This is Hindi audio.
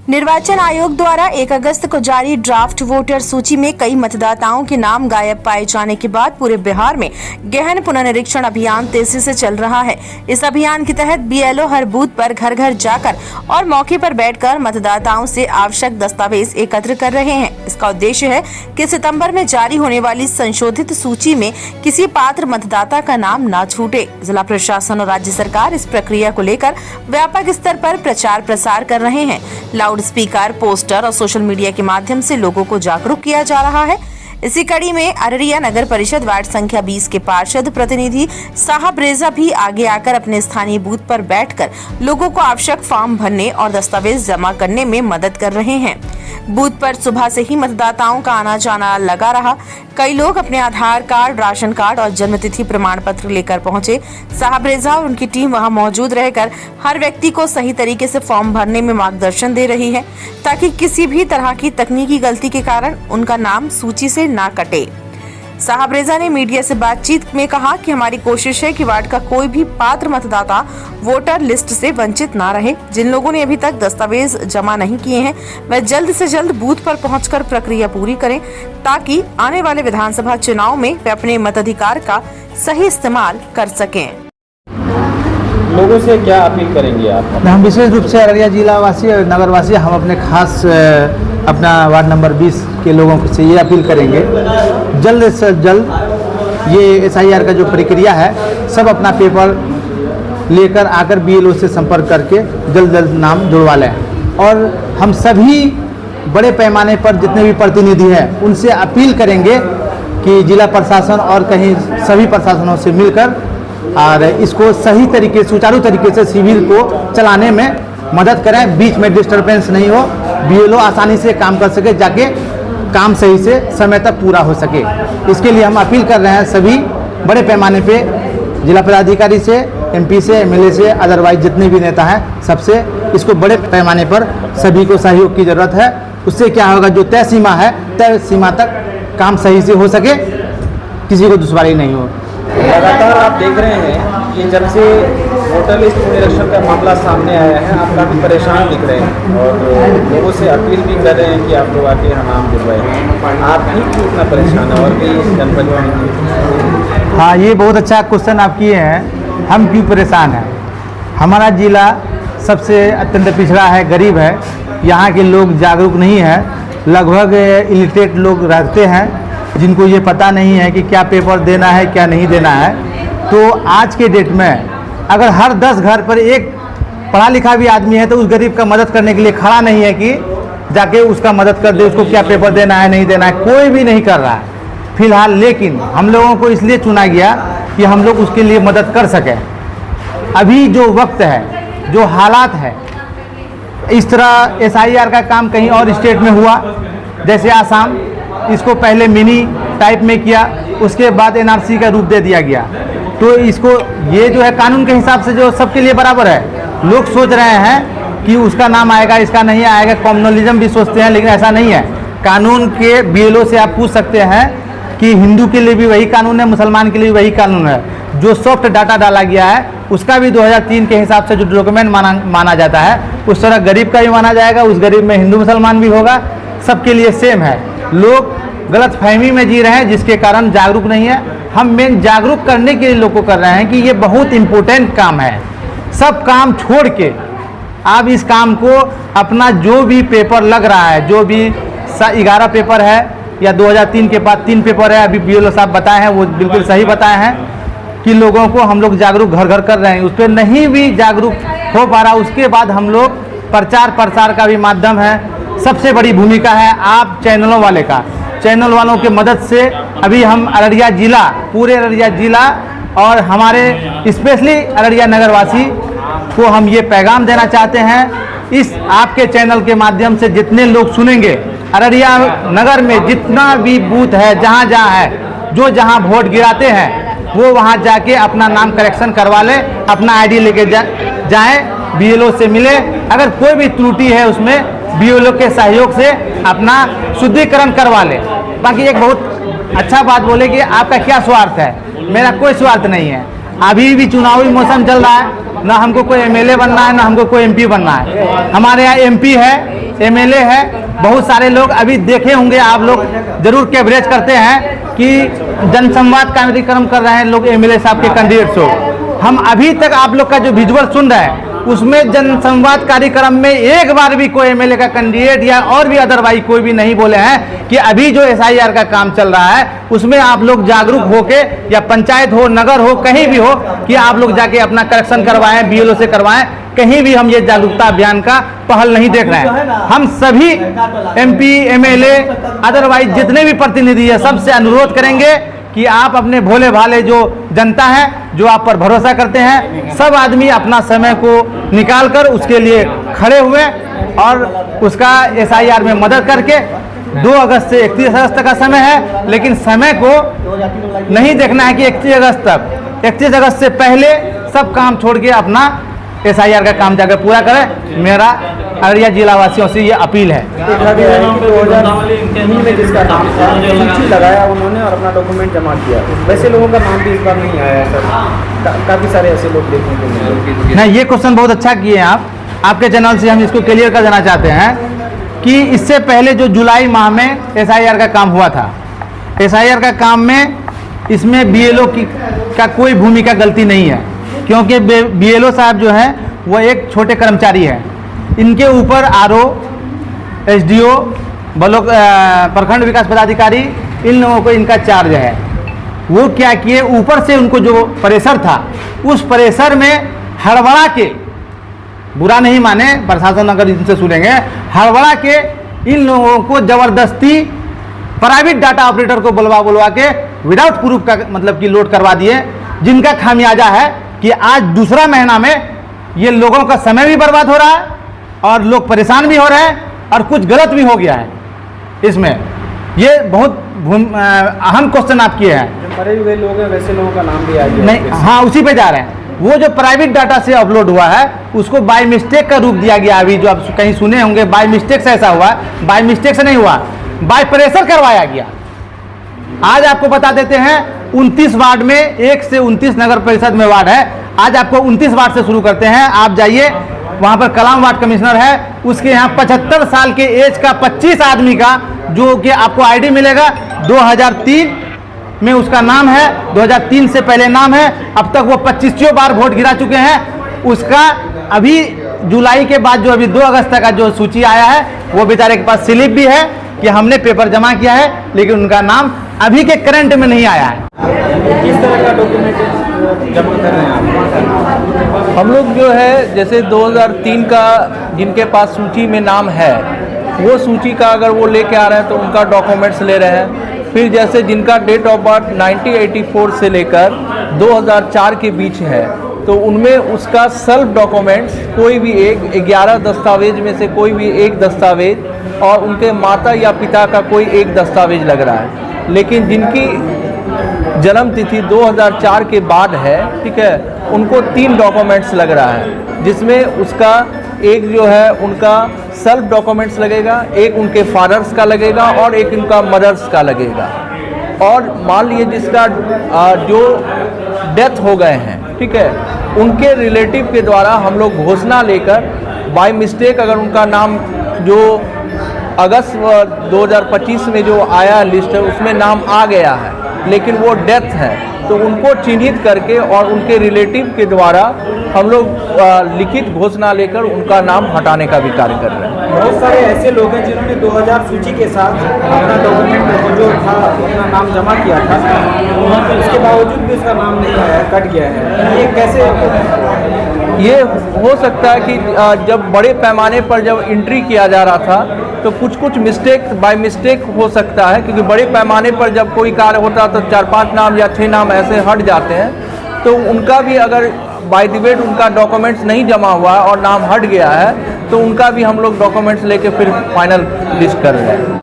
निर्वाचन आयोग द्वारा 1 अगस्त को जारी ड्राफ्ट वोटर सूची में कई मतदाताओं के नाम गायब पाए जाने के बाद पूरे बिहार में गहन पुनरीक्षण अभियान तेजी से चल रहा है। इस अभियान के तहत बीएलओ हर बूथ पर घर घर जाकर और मौके पर बैठकर मतदाताओं से आवश्यक दस्तावेज एकत्र कर रहे हैं। इसका उद्देश्य है कि सितंबर में जारी होने वाली संशोधित सूची में किसी पात्र मतदाता का नाम न छूटे। जिला प्रशासन और राज्य सरकार इस प्रक्रिया को लेकर व्यापक स्तर पर प्रचार प्रसार कर रहे हैं। लाउड स्पीकर, पोस्टर और सोशल मीडिया के माध्यम से लोगों को जागरूक किया जा रहा है। इसी कड़ी में अररिया नगर परिषद वार्ड संख्या 20 के पार्षद प्रतिनिधि साहब रेजा भी आगे आकर अपने स्थानीय बूथ पर बैठकर लोगों को आवश्यक फॉर्म भरने और दस्तावेज जमा करने में मदद कर रहे हैं। बूथ पर सुबह से ही मतदाताओं का आना जाना लगा रहा। कई लोग अपने आधार कार्ड, राशन कार्ड और जन्मतिथि प्रमाण पत्र लेकर पहुंचे। साहब रेजा और उनकी टीम वहां मौजूद रहकर हर व्यक्ति को सही तरीके से फॉर्म भरने में मार्गदर्शन दे रही है, ताकि किसी भी तरह की तकनीकी गलती के कारण उनका नाम सूची से ना कटे। साहब रेजा ने मीडिया से बातचीत में कहा कि हमारी कोशिश है कि वार्ड का कोई भी पात्र मतदाता वोटर लिस्ट से वंचित ना रहे। जिन लोगों ने अभी तक दस्तावेज जमा नहीं किए हैं, वह जल्द से जल्द बूथ पर पहुंचकर प्रक्रिया पूरी करें, ताकि आने वाले विधानसभा चुनाव में वे अपने मताधिकार का सही इस्तेमाल कर सकें। लोगों से क्या अपील करेंगे आप? हम विशेष रूप से अररिया जिला वासी और नगर वासी हम अपने खास अपना वार्ड नंबर 20 के लोगों से ये अपील करेंगे, जल्द से जल्द ये SIR का जो प्रक्रिया है सब अपना पेपर लेकर आकर BLO से संपर्क करके जल्द जल्द नाम जुड़वा लें। और हम सभी बड़े पैमाने पर जितने भी प्रतिनिधि हैं उनसे अपील करेंगे कि जिला प्रशासन और कहीं सभी प्रशासनों से मिलकर और इसको सही तरीके, सुचारू तरीके से शिविर को चलाने में मदद करें। बीच में डिस्टर्बेंस नहीं हो, BLO आसानी से काम कर सके, जाके काम सही से समय तक पूरा हो सके। इसके लिए हम अपील कर रहे हैं सभी बड़े पैमाने पे जिला पदाधिकारी से, MP से, MLA से, अदरवाइज जितने भी नेता हैं सबसे इसको बड़े पैमाने पर सभी को सहयोग की ज़रूरत है। उससे क्या होगा, जो तय सीमा है तय सीमा तक काम सही से हो सके, किसी को दुश्वारी नहीं हो। लगातार आप देख रहे हैं कि जब से वोटर लिस्ट पुनरीक्षण का मामला सामने आया है, आप काफ़ी परेशान दिख रहे हैं और लोगों से अपील भी कर रहे हैं कि आप लोग आके नाम जुड़वाएं। आप भी क्यों इतना परेशान है और भी जनपदों में? हाँ, ये बहुत अच्छा क्वेश्चन आप किए हैं। हम क्यों परेशान हैं? हमारा जिला सबसे अत्यंत पिछड़ा है, गरीब है। यहाँ के लोग जागरूक नहीं हैं। लगभग इलिटरेट लोग रहते हैं जिनको ये पता नहीं है कि क्या पेपर देना है, क्या नहीं देना है। तो आज के डेट में अगर हर 10 घर पर एक पढ़ा लिखा भी आदमी है तो उस गरीब का मदद करने के लिए खड़ा नहीं है कि जाके उसका मदद कर दे, उसको क्या पेपर देना है, नहीं देना है, कोई भी नहीं कर रहा है फिलहाल। लेकिन हम लोगों को इसलिए चुना गया कि हम लोग उसके लिए मदद कर सकें। अभी जो वक्त है, जो हालात है, इस तरह SIR का काम कहीं और स्टेट में हुआ, जैसे आसाम, इसको पहले मिनी टाइप में किया, उसके बाद NRC का रूप दे दिया गया। तो इसको ये जो है कानून के हिसाब से जो सबके लिए बराबर है। लोग सोच रहे हैं कि उसका नाम आएगा, इसका नहीं आएगा, कम्युनलिज्म भी सोचते हैं, लेकिन ऐसा नहीं है। कानून के BLO से आप पूछ सकते हैं कि हिंदू के लिए भी वही कानून है, मुसलमान के लिए भी वही कानून है। जो सॉफ्ट डाटा डाला गया है उसका भी 2003 के हिसाब से जो डॉक्यूमेंट माना जाता है, उस तरह गरीब का भी माना जाएगा। उस गरीब में हिंदू मुसलमान भी होगा, सबके लिए सेम है। लोग गलत फहमी में जी रहे हैं, जिसके कारण जागरूक नहीं है। हम मेन जागरूक करने के लिए लोग को कर रहे हैं कि ये बहुत इम्पोर्टेंट काम है। सब काम छोड़ के आप इस काम को अपना जो भी पेपर लग रहा है, जो भी 11 पेपर है या 2003 के बाद 3 पेपर है, अभी BLO साहब बताए हैं, वो बिल्कुल सही बताए हैं कि लोगों को हम लोग जागरूक घर घर कर रहे हैं। उस पर नहीं भी जागरूक हो पा रहा, उसके बाद हम लोग प्रचार प्रसार का भी माध्यम है। सबसे बड़ी भूमिका है आप चैनलों वाले का। चैनल वालों की मदद से अभी हम अररिया जिला, पूरे अररिया जिला और हमारे स्पेशली अररिया नगरवासी को हम ये पैगाम देना चाहते हैं, इस आपके चैनल के माध्यम से जितने लोग सुनेंगे, अररिया नगर में जितना भी बूथ है, जहाँ जहाँ है, जो जहाँ वोट गिराते हैं वो वहाँ जाके अपना नाम करेक्शन करवा लें, अपना ID लेके जाएँ, BLO से मिले। अगर कोई भी त्रुटि है उसमें BLO के सहयोग से अपना शुद्धिकरण करवा ले। बाकी एक बहुत अच्छा बात बोले कि आपका क्या स्वार्थ है? मेरा कोई स्वार्थ नहीं है। अभी भी चुनावी मौसम चल रहा है, ना हमको कोई एमएलए बनना है, ना हमको कोई एमपी बनना है। हमारे यहाँ एमपी है, एमएलए है, बहुत सारे लोग अभी देखे होंगे आप लोग, जरूर कवरेज करते हैं कि जनसंवाद कार्यक्रम कर रहे हैं लोग एमएलए साहब के कैंडिडेट्स हो। हम अभी तक आप लोग का जो विजुअल सुन रहे हैं उसमें जनसंवाद कार्यक्रम में एक बार भी कोई एमएलए का कैंडिडेट या और भी अदरवाइज कोई भी नहीं बोले हैं कि अभी जो एसआईआर का काम चल रहा है उसमें आप लोग जागरूक होके, या पंचायत हो, नगर हो, कहीं भी हो, कि आप लोग जाके अपना करेक्शन करवाएं, बीएलओ से करवाएं। कहीं भी हम ये जागरूकता अभियान का पहल नहीं देख रहे हैं। हम सभी एमपी, एमएलए, अदरवाइज जितने भी प्रतिनिधि है सबसे अनुरोध करेंगे कि आप अपने भोले भाले जो जनता है, जो आप पर भरोसा करते हैं, सब आदमी अपना समय को निकाल कर उसके लिए खड़े हुए और उसका एसआईआर में मदद करके 2 अगस्त से 31 अगस्त तक का समय है, लेकिन समय को नहीं देखना है कि 31 अगस्त तक। 31 अगस्त से पहले सब काम छोड़ के अपना एसआईआर का काम जाकर पूरा करें। मेरा अररिया जिला वासियों से ये अपील है। 2003 में जिसका नाम था सूची लगाया उन्होंने और अपना डॉक्यूमेंट जमा किया, वैसे लोगों का नाम भी इस बार नहीं आया है सर। काफ़ी सारे ऐसे लोग देखने को मिले। नहीं, ये क्वेश्चन बहुत अच्छा किए हैं आप। आपके चैनल से हम इसको क्लियर कर देना चाहते हैं कि इससे पहले जो जुलाई माह में एसआईआर का काम हुआ था, एसआईआर का काम में इसमें बीएलओ का कोई भूमिका गलती नहीं है, क्योंकि बीएलओ साहब जो हैं वो एक छोटे कर्मचारी हैं। इनके ऊपर आरओ, एसडीओ, ब्लॉक प्रखंड विकास पदाधिकारी, इन लोगों को इनका चार्ज है। वो क्या किए, ऊपर से उनको जो प्रेशर था उस प्रेशर में हड़बड़ा के, बुरा नहीं माने प्रशासन अगर इनसे सुनेंगे, हड़बड़ा के इन लोगों को जबरदस्ती प्राइवेट डाटा ऑपरेटर को बुलवा के विदाउट प्रूफ का मतलब कि लोड करवा दिए, जिनका खामियाजा है कि आज दूसरा महीना में ये लोगों का समय भी बर्बाद हो रहा है और लोग परेशान भी हो रहे हैं और कुछ गलत भी हो गया है इसमें। ये बहुत अहम क्वेश्चन आप किए हैं। जो मरे हुए लोग हैं वैसे लोगों का नाम भी आ गया नहीं, हाँ, उसी पे जा रहे हैं। वो जो प्राइवेट डाटा से अपलोड हुआ है उसको बाय मिस्टेक का रूप दिया गया। अभी जो आप कहीं सुने होंगे बाय मिस्टेक से ऐसा हुआ, बाय मिस्टेक से नहीं हुआ, बाय प्रेशर करवाया गया। आज आपको बता देते हैं 29 वार्ड में 1 से 29 नगर परिषद में वार्ड है। आज आपको 29 वार्ड से शुरू करते हैं। आप जाइए, वहाँ पर कलाम वार्ड कमिश्नर है, उसके यहाँ 75 साल के एज का 25 आदमी का जो कि आपको आईडी मिलेगा। 2003 में उसका नाम है, 2003 से पहले नाम है। अब तक वो 25 बार वोट गिरा चुके हैं। उसका अभी जुलाई के बाद जो अभी 2 अगस्त तक का जो सूची आया है वो बेचारे के पास स्लिप भी है कि हमने पेपर जमा किया है, लेकिन उनका नाम अभी के करंट में नहीं आया है। किस तरह का डॉक्यूमेंट जमा कर रहे हैं आप? हम लोग जो है जैसे 2003 का जिनके पास सूची में नाम है वो सूची का अगर वो लेके आ रहे हैं तो उनका डॉक्यूमेंट्स ले रहे हैं। फिर जैसे जिनका डेट ऑफ बर्थ 1984 से लेकर 2004 के बीच है तो उनमें उसका सेल्फ डॉक्यूमेंट्स कोई भी एक 11 दस्तावेज में से कोई भी एक दस्तावेज और उनके माता या पिता का कोई एक दस्तावेज लग रहा है। लेकिन जिनकी जन्म तिथि 2004 के बाद है, ठीक है, उनको 3 डॉक्यूमेंट्स लग रहा है, जिसमें उसका एक जो है उनका सेल्फ डॉक्यूमेंट्स लगेगा, एक उनके फादर्स का लगेगा और एक उनका मदर्स का लगेगा। और मान लीजिए जिसका जो डेथ हो गए हैं, ठीक है, उनके रिलेटिव के द्वारा हम लोग घोषणा लेकर बाय मिस्टेक अगर उनका नाम जो अगस्त 2025 में जो आया लिस्ट है उसमें नाम आ गया है लेकिन वो डेथ है तो उनको चिन्हित करके और उनके रिलेटिव के द्वारा हम लोग लिखित घोषणा लेकर उनका नाम हटाने का भी कार्य कर रहे हैं। बहुत सारे ऐसे लोग हैं जिन्होंने 2000 सूची के साथ अपना डॉक्यूमेंट जो था अपना नाम जमा किया था, उसके बावजूद भी उसका नाम नहीं आया, कट गया है। ये कैसे? ये हो सकता है कि जब बड़े पैमाने पर जब एंट्री किया जा रहा था तो कुछ मिस्टेक बाय मिस्टेक हो सकता है, क्योंकि बड़े पैमाने पर जब कोई कार्य होता तो 4-5 नाम या 6 नाम ऐसे हट जाते हैं। तो उनका भी अगर बाय द वेट उनका डॉक्यूमेंट्स नहीं जमा हुआ और नाम हट गया है तो उनका भी हम लोग डॉक्यूमेंट्स लेके फिर फाइनल लिस्ट कर रहे हैं।